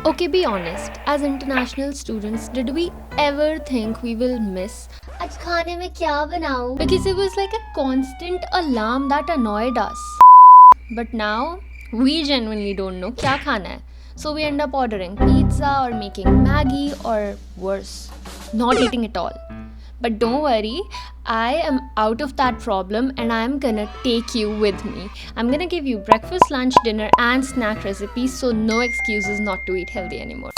Okay, be honest. As international students, did we ever think we will miss आज खाने में क्या बनाऊं? Because it was like a constant alarm that annoyed us. But now, we genuinely don't know क्या खाना है. So we end up ordering pizza or making Maggie or worse, not eating at all. But don't worry, I am out of that problem and I'm gonna take you with me. I'm gonna give you breakfast, lunch, dinner, and snack recipes, so no excuses not to eat healthy anymore.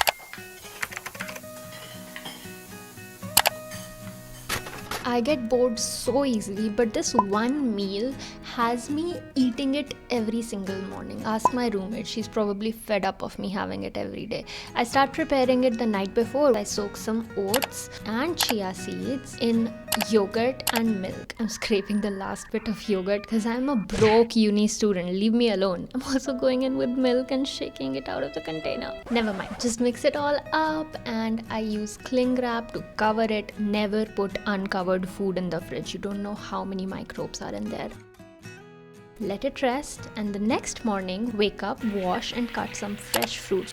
I get bored so easily, but this one meal has me eating it every single morning. Ask my roommate, she's probably fed up of me having it every day. I start preparing it the night before. I soak some oats and chia seeds in yogurt and milk. I'm scraping the last bit of yogurt because I'm a broke uni student. Leave me alone. I'm also going in with milk and shaking it out of the container. Never mind. Just mix it all up and I use cling wrap to cover it. Never put uncovered food in the fridge. You don't know how many microbes are in there. Let it rest and the next morning wake up, wash and cut some fresh fruits.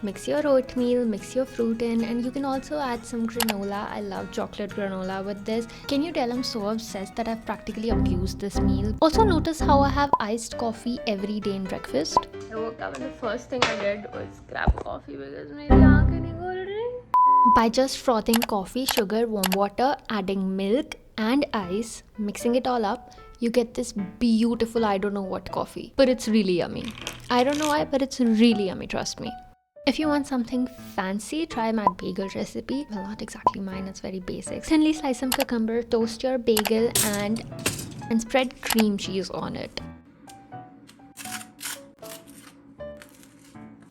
Mix your oatmeal, mix your fruit in, and you can also add some granola. I love chocolate granola with this. Can you tell I'm so obsessed that I've practically abused this meal? Also notice how I have iced coffee every day in breakfast. I woke up and the first thing I did was grab coffee because my aankhein nahi khul rahi. By just frothing coffee, sugar, warm water, adding milk and ice, mixing it all up, you get this beautiful I don't know what coffee. But it's really yummy. I don't know why, but it's really yummy, trust me. If you want something fancy, try my bagel recipe. Well, not exactly mine, it's very basic. Thinly slice some cucumber, toast your bagel and spread cream cheese on it.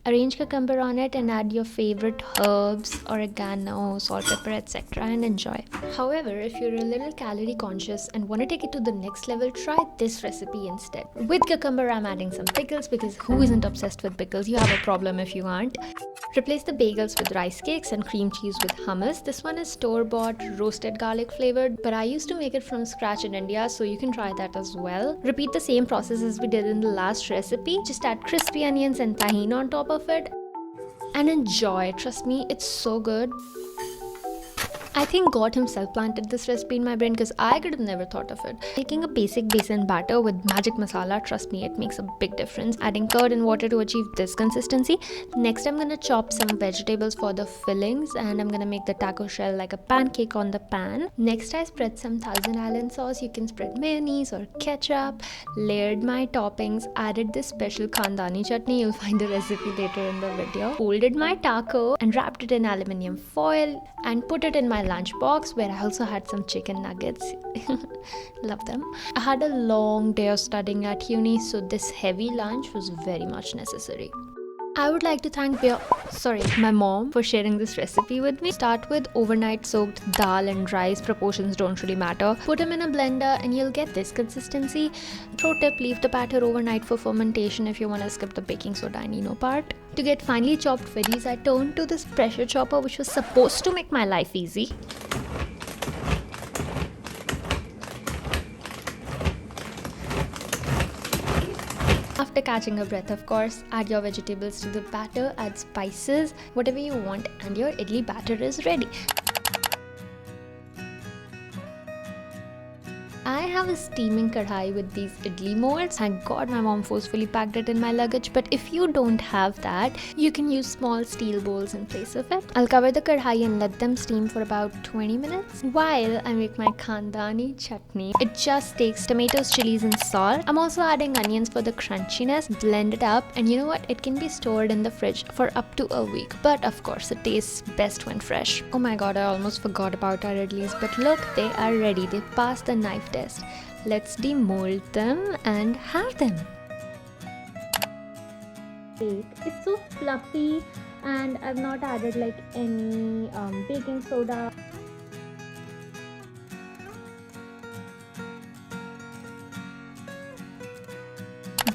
Arrange cucumber on it and add your favorite herbs, oregano, salt, pepper, etc. and enjoy. However, if you're a little calorie conscious and want to take it to the next level, try this recipe instead. With cucumber, I'm adding some pickles because who isn't obsessed with pickles? You have a problem if you aren't. Replace the bagels with rice cakes and cream cheese with hummus. This one is store-bought, roasted garlic flavored, but I used to make it from scratch in India, so you can try that as well. Repeat the same process as we did in the last recipe. Just add crispy onions and tahini on top of it and enjoy. Trust me, it's so good. I think God himself planted this recipe in my brain because I could have never thought of it. Making a basic besan batter with magic masala, trust me, it makes a big difference. Adding curd and water to achieve this consistency. Next, I'm gonna chop some vegetables for the fillings and I'm gonna make the taco shell like a pancake on the pan. Next, I spread some Thousand Island sauce. You can spread mayonnaise or ketchup. Layered my toppings, added this special khandani chutney. You'll find the recipe later in the video. Folded my taco and wrapped it in aluminium foil and put it in my lunchbox where I also had some chicken nuggets. Love them. I had a long day of studying at uni, so this heavy lunch was very much necessary. I would like to thank my mom for sharing this recipe with me. Start with overnight soaked dal and rice. Proportions don't really matter. Put them in a blender and you'll get this consistency. Pro tip, leave the batter overnight for fermentation if you want to skip the baking soda and ENO part. To get finely chopped veggies, I turned to this pressure chopper which was supposed to make my life easy. After catching a breath, of course, add your vegetables to the batter, add spices, whatever you want, and your idli batter is ready. I have a steaming kadhai with these idli molds. Thank God my mom forcefully packed it in my luggage, but if you don't have that, you can use small steel bowls in place of it. I'll cover the kadhai and let them steam for about 20 minutes while I make my khandani chutney. It just takes tomatoes, chilies and salt. I'm also adding onions for the crunchiness. Blend it up and you know what? It can be stored in the fridge for up to a week, but of course it tastes best when fresh. Oh my god, I almost forgot about our idlis, but look, they are ready. They passed the knife test. Let's demold them and have them. It's so fluffy and I've not added like any baking soda.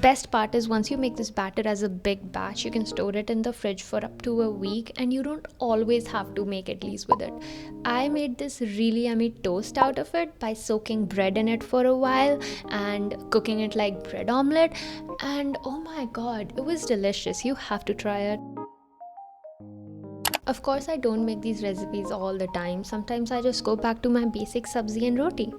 Best part is once you make this batter as a big batch, you can store it in the fridge for up to a week and you don't always have to make idlis with it. I made this really yummy toast out of it by soaking bread in it for a while and cooking it like bread omelette, and oh my god, it was delicious. You have to try it. Of course, I don't make these recipes all the time. Sometimes I just go back to my basic sabzi and roti.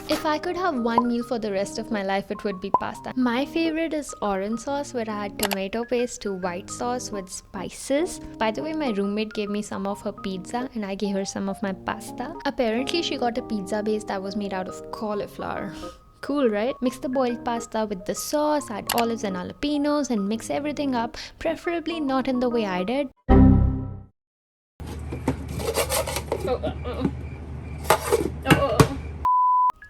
If I could have one meal for the rest of my life, it would be pasta. My favorite is orange sauce, where I add tomato paste to white sauce with spices. By the way, my roommate gave me some of her pizza and I gave her some of my pasta. Apparently, she got a pizza base that was made out of cauliflower. Cool, right? Mix the boiled pasta with the sauce, add olives and jalapenos, and mix everything up, preferably not in the way I did.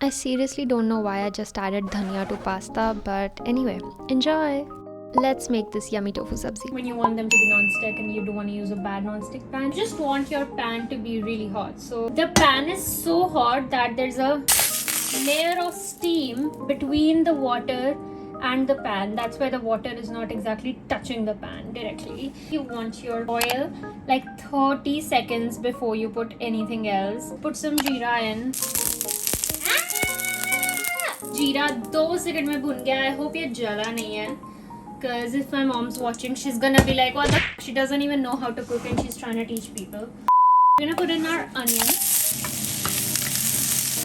I seriously don't know why I just added dhania to pasta, but anyway, enjoy! Let's make this yummy tofu sabzi. When you want them to be non-stick and you don't want to use a bad non-stick pan, you just want your pan to be really hot. So the pan is so hot that there's a layer of steam between the water and the pan. That's why the water is not exactly touching the pan directly. You want your oil like 30 seconds before you put anything else. Put some jeera in. Jeera 2 seconds में भुन गया. I hope ये जला नहीं है, because if my mom's watching, she's gonna be like, what the f? She doesn't even know how to cook and she's trying to teach people. We're gonna put in our onions.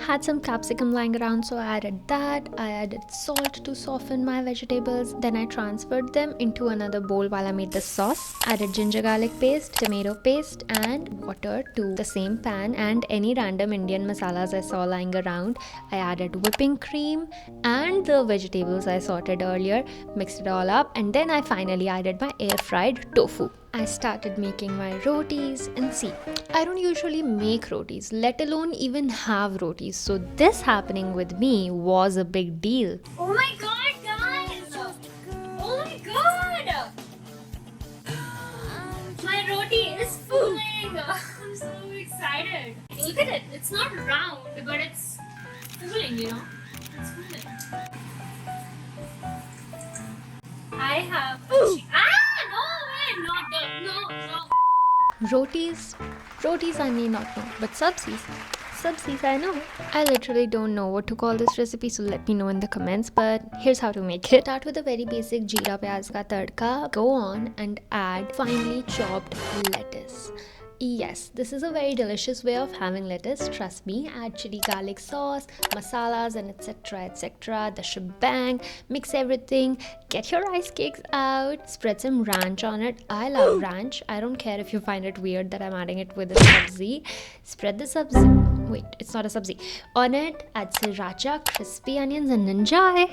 Had some capsicum lying around, so I added that. I added salt to soften my vegetables. Then I transferred them into another bowl while I made the sauce. Added ginger garlic paste, tomato paste and water to the same pan, and any random Indian masalas I saw lying around. I added whipping cream and the vegetables I sauteed earlier, mixed it all up, and then I finally added my air fried tofu. I started making my rotis, and see, I don't usually make rotis, let alone even have rotis, so this happening with me was a big deal. Oh my god, guys! Oh my god! My roti is fooling! I'm so excited. Look at it, it's not round, but it's fooling, you know? It's fooling. I have... Rotis I may not know, but sabzis I know. I literally don't know what to call this recipe, so let me know in the comments, but here's how to make it. Start with a very basic jeera pyaz ka tadka. Go on and add finely chopped lettuce. Yes, this is a very delicious way of having lettuce, trust me. Add chili garlic sauce, masalas and etc, the shebang. Mix everything, get your rice cakes out, spread some ranch on it. I love ranch. I don't care if you find it weird that I'm adding it with a sabzi. Spread the sabzi, wait, it's not a sabzi, on it. Add sriracha, crispy onions and enjoy!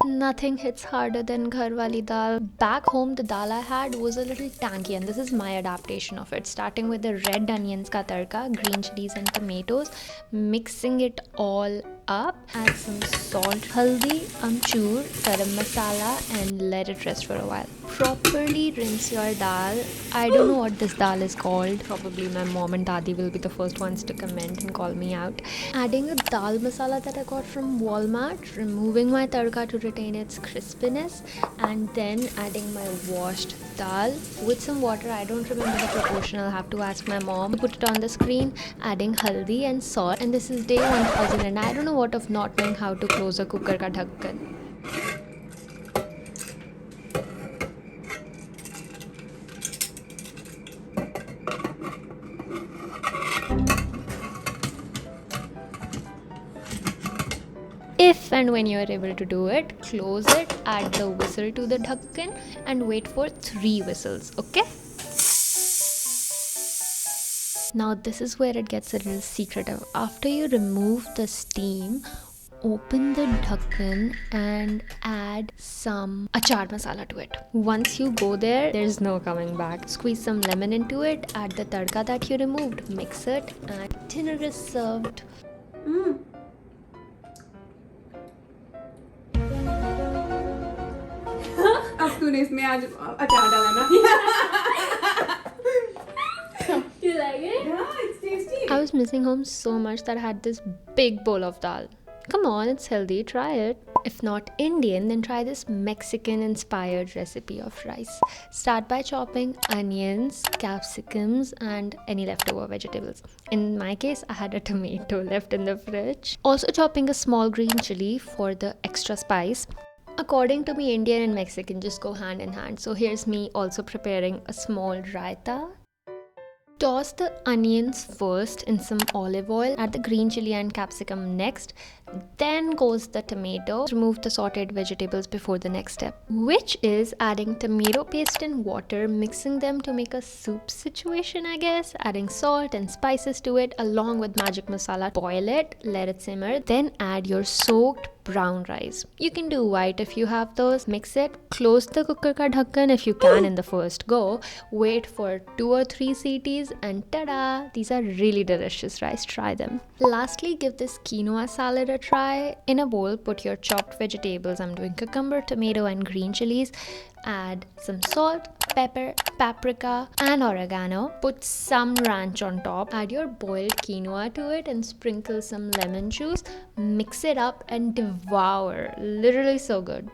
Nothing hits harder than ghar wali dal. Back home, the dal I had was a little tangy, and this is my adaptation of it. Starting with the red onions ka tadka, green chilies and tomatoes, mixing it all up. Add some salt, haldi, amchur, garam masala and let it rest for a while. Properly rinse your dal. I don't know what this dal is called. Probably my mom and dadi will be the first ones to comment and call me out. Adding a dal masala that I got from Walmart, removing my tadka to retain its crispiness, and then adding my washed dal with some water. I don't remember the proportion, I'll have to ask my mom. Put it on the screen, adding haldi and salt, and this is day 1000 and I don't know what of not knowing how to close a cooker ka dhakkan. If and when you are able to do it, close it, add the whistle to the dhakkan and wait for 3 whistles, okay? Now this is where it gets a little secretive. After you remove the steam, open the dhakkan and add some achar masala to it. Once you go there, there's no coming back. Squeeze some lemon into it, add the tadka that you removed, mix it, and dinner is served. अब तूने इसमें आज अचार डाला ना I was missing home so much that I had this big bowl of dal. Come on, it's healthy, try it. If not Indian, then try this Mexican-inspired recipe of rice. Start by chopping onions, capsicums, and any leftover vegetables. In my case, I had a tomato left in the fridge. Also chopping a small green chili for the extra spice. According to me, Indian and Mexican just go hand in hand. So here's me also preparing a small raita. Toss the onions first in some olive oil, add the green chili and capsicum next, then goes the tomato. Remove the sauteed vegetables before the next step, which is adding tomato paste and water, mixing them to make a soup situation, I guess, adding salt and spices to it along with magic masala. Boil it, let it simmer, then add your soaked brown rice. You can do white if you have those. Mix it, close the cooker ka dhakkan if you can in the first go, wait for 2 or 3 CTs, and tada! These are really delicious rice. Try them. Lastly, give this quinoa salad a try. In a bowl, put your chopped vegetables. I'm doing cucumber, tomato, and green chilies. Add some salt, pepper, paprika, and oregano. Put some ranch on top. Add your boiled quinoa to it and sprinkle some lemon juice. Mix it up and devour. Literally so good.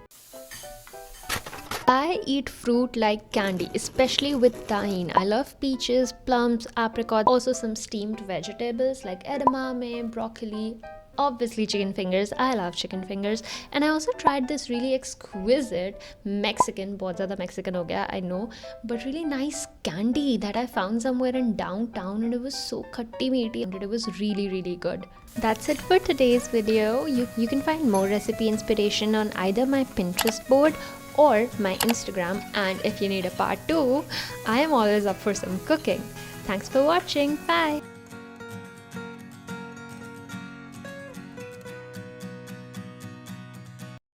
I eat fruit like candy, especially with tahini. I love peaches, plums, apricots, also some steamed vegetables like edamame, broccoli, obviously chicken fingers. I love chicken fingers. And I also tried this really exquisite Mexican, bahut zyada Mexican ho gaya, I know, but really nice candy that I found somewhere in downtown, and it was so khatti meaty and it was really, really good. That's it for today's video. You can find more recipe inspiration on either my Pinterest board or my Instagram, and if you need a part 2, I am always up for some cooking. Thanks for watching. Bye.